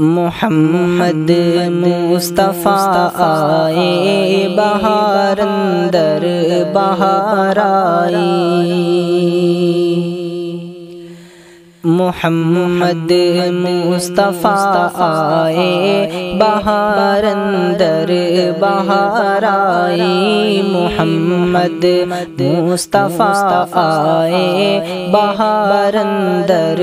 محمد مصطفیٰ آئے بہار اندر بہار آئی، محمد مصطفیٰ آئے بہار اندر بہار آئی، محمد مصطفیٰ آئے بہار اندر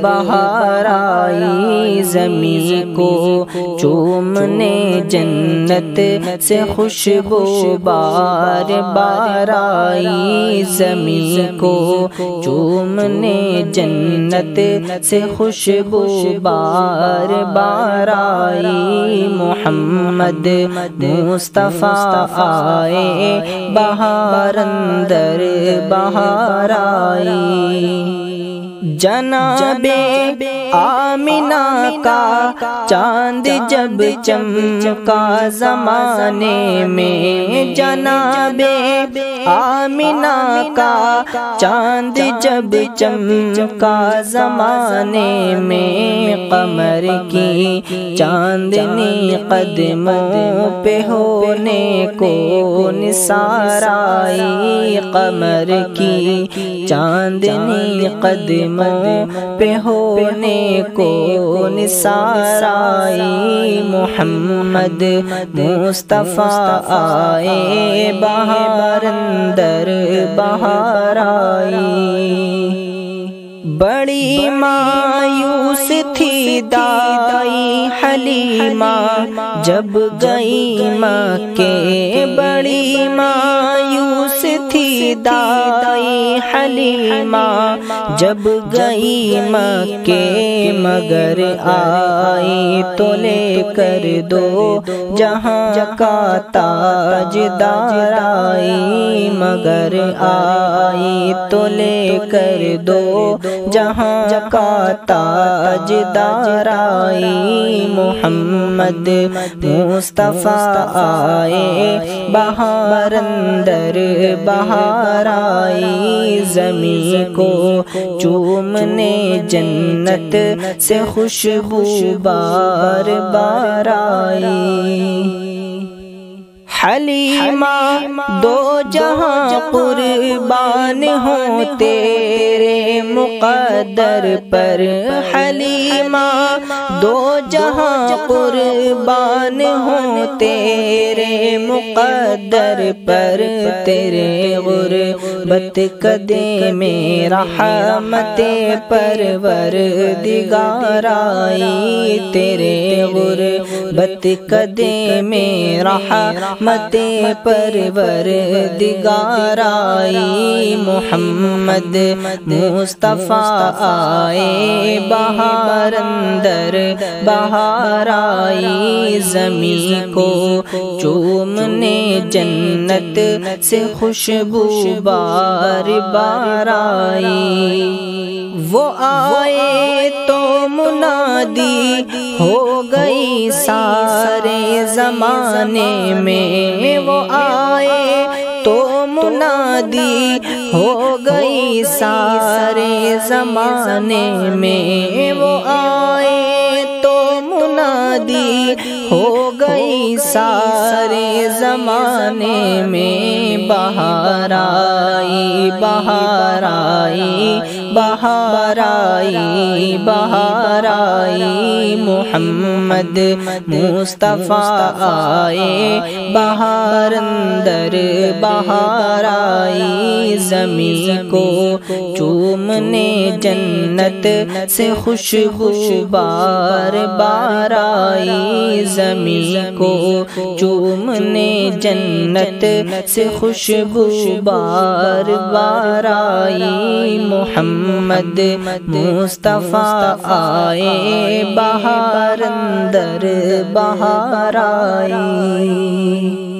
بہار آئی، زمین کو چومنے جنت سے خوشبو بار بار آئی، زمین کو چومنے جنت سے خوشبو بار بار آئی، محمد مصطفیٰ آئے بہار اندر بہار آئی، جناب آمنہ کا چاند جب چمکا زمانے میں، جناب آمنہ کا چاند جب چمکا زمانے میں، قمر کی چاندنی قدموں پہ ہونے کو نثار آئی، قمر کی چاندنی قدموں پہ ہونے کو نثار آئی، محمد مصطفیٰ آئے بہار اندر بہار آئی، بڑی مایوس تھی دائی حلیمہ جب گئی مکے، بڑی مایوس تھی دائی حلیمہ جب گئی مکے، مگر آئی تو لے کر دو جہاں کا تاجدار آئی، مگر آئی تو لے کر دو جہاں کا تاجدار آئی، محمد مصطفیٰ آئے بہار اندر بہار آئی، زمین کو چومنے جنت سے خوشبو بار بار آئی، حلیمہ دو جہاں قربان ہوں تیرے مقدر پر، حلیمہ دو جہاں قربان ہوں تیرے مقدر پر، تیرے غربت قدے میں رحمت پروردگار آئی، تیرے غربت قدے میں رحمت پروردگار آئی، محمد مصطفیٰ آئے بہار اندر بہار آئی، زمین کو چومنے جنت سے خوشبو بار بار آئی، وہ آئے تو منادی ہو گئی سارے زمانے میں، وہ آئے تو منادی ہو گئی سارے زمانے میں، وہ آئے تو منادی ہو گئی سارے زمانے میں، بہار آئی بہار آئی بہار آئی بہار آئی، محمد مصطفیٰ آئے بہار اندر بہار آئی، زمین کو چومنے جنت سے خوشبو بار بار آئی، زمین کو چومنے جنت سے خوشبو بار بار آئی، محمد مصطفیٰ آئے بہار اندر بہار آئی۔